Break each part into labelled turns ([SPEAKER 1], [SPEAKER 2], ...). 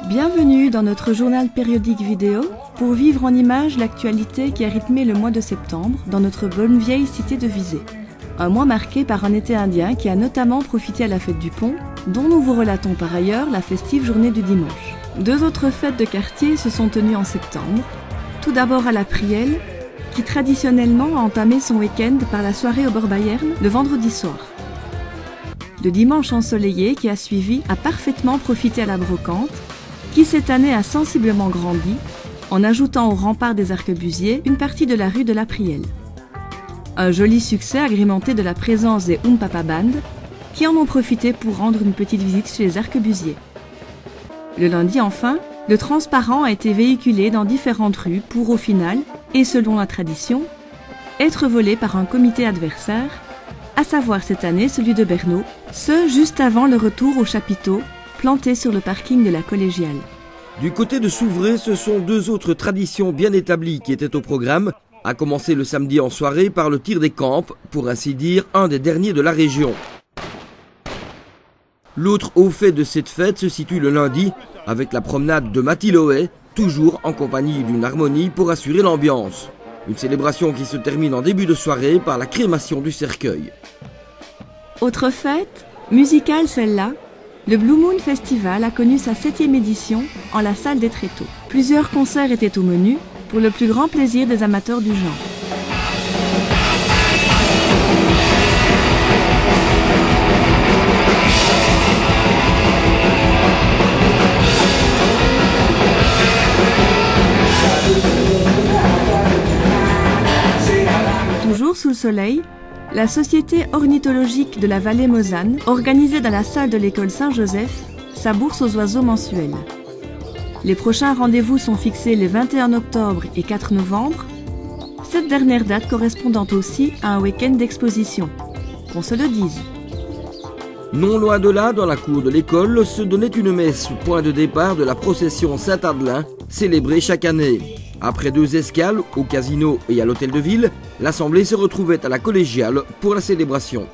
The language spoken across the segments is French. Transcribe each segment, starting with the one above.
[SPEAKER 1] Bienvenue dans notre journal périodique vidéo pour vivre en images l'actualité qui a rythmé le mois de septembre dans notre bonne vieille cité de Visé. Un mois marqué par un été indien qui a notamment profité à la fête du Pont, dont nous vous relatons par ailleurs la festive journée du dimanche. Deux autres fêtes de quartier se sont tenues en septembre. Tout d'abord à la Prielle, qui traditionnellement a entamé son week-end par la soirée au Oberbayern le vendredi soir. Le dimanche ensoleillé qui a suivi a parfaitement profité à la Brocante, qui cette année a sensiblement grandi, en ajoutant au rempart des arquebusiers une partie de la rue de la Prielle. Un joli succès agrémenté de la présence des Papa Band, qui en ont profité pour rendre une petite visite chez les arquebusiers. Le lundi enfin, le transparent a été véhiculé dans différentes rues pour au final, et selon la tradition, être volé par un comité adversaire, à savoir cette année celui de Bernaud, ce juste avant le retour au chapiteau, planté sur le parking de la collégiale.
[SPEAKER 2] Du côté de Souvray, ce sont deux autres traditions bien établies qui étaient au programme, à commencer le samedi en soirée par le tir des campes, pour ainsi dire un des derniers de la région. L'autre haut fait de cette fête se situe le lundi, avec la promenade de Mathiloé, toujours en compagnie d'une harmonie pour assurer l'ambiance. Une célébration qui se termine en début de soirée par la crémation du cercueil.
[SPEAKER 1] Autre fête, musicale celle-là, le Blue Moon Festival a connu sa 7e édition en la salle des Tréteaux. Plusieurs concerts étaient au menu, pour le plus grand plaisir des amateurs du genre. Toujours sous le soleil, la Société ornithologique de la vallée Mosane organisait dans la salle de l'école Saint-Joseph sa bourse aux oiseaux mensuelle. Les prochains rendez-vous sont fixés les 21 octobre et 4 novembre, cette dernière date correspondant aussi à un week-end d'exposition, qu'on se le dise.
[SPEAKER 2] Non loin de là, dans la cour de l'école, se donnait une messe, point de départ de la procession Saint-Adelin, célébrée chaque année. Après 2 escales, au casino et à l'hôtel de ville, l'assemblée se retrouvait à la collégiale pour la célébration.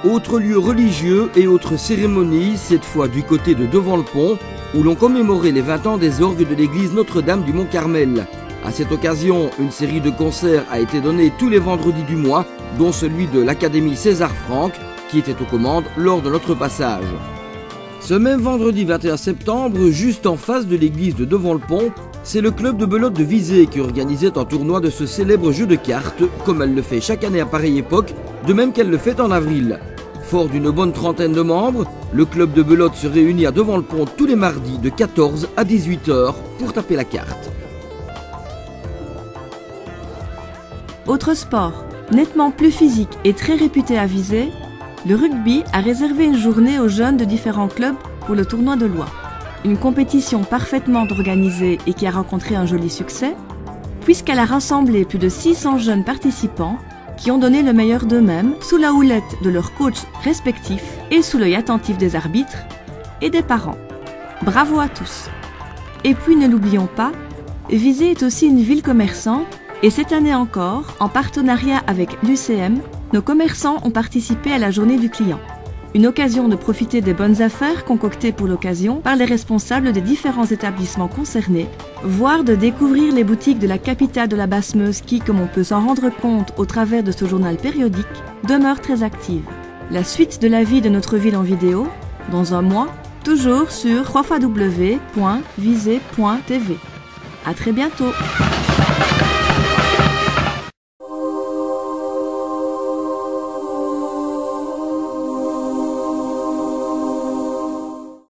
[SPEAKER 2] Autre lieu religieux et autre cérémonie, cette fois du côté de devant le pont, où l'on commémorait les 20 ans des orgues de l'église Notre-Dame du Mont-Carmel. À cette occasion, une série de concerts a été donnée tous les vendredis du mois, dont celui de l'Académie César-Franck, qui était aux commandes lors de notre passage. Ce même vendredi 21 septembre, juste en face de l'église de devant le pont, c'est le club de belote de Visé qui organisait un tournoi de ce célèbre jeu de cartes, comme elle le fait chaque année à pareille époque, de même qu'elle le fait en avril. Fort d'une bonne trentaine de membres, le club de belote se réunit à devant le pont tous les mardis de 14 à 18 h pour taper la carte.
[SPEAKER 1] Autre sport, nettement plus physique et très réputé à Visé, le rugby a réservé une journée aux jeunes de différents clubs pour le tournoi de Loie. Une compétition parfaitement organisée et qui a rencontré un joli succès, puisqu'elle a rassemblé plus de 600 jeunes participants qui ont donné le meilleur d'eux-mêmes sous la houlette de leurs coachs respectifs et sous l'œil attentif des arbitres et des parents. Bravo à tous! Et puis ne l'oublions pas, Visé est aussi une ville commerçante et cette année encore, en partenariat avec l'UCM, nos commerçants ont participé à la journée du client. Une occasion de profiter des bonnes affaires concoctées pour l'occasion par les responsables des différents établissements concernés, voire de découvrir les boutiques de la capitale de la Basse-Meuse qui, comme on peut s'en rendre compte au travers de ce journal périodique, demeure très active. La suite de la vie de notre ville en vidéo, dans un mois, toujours sur www.visé.tv. À très bientôt!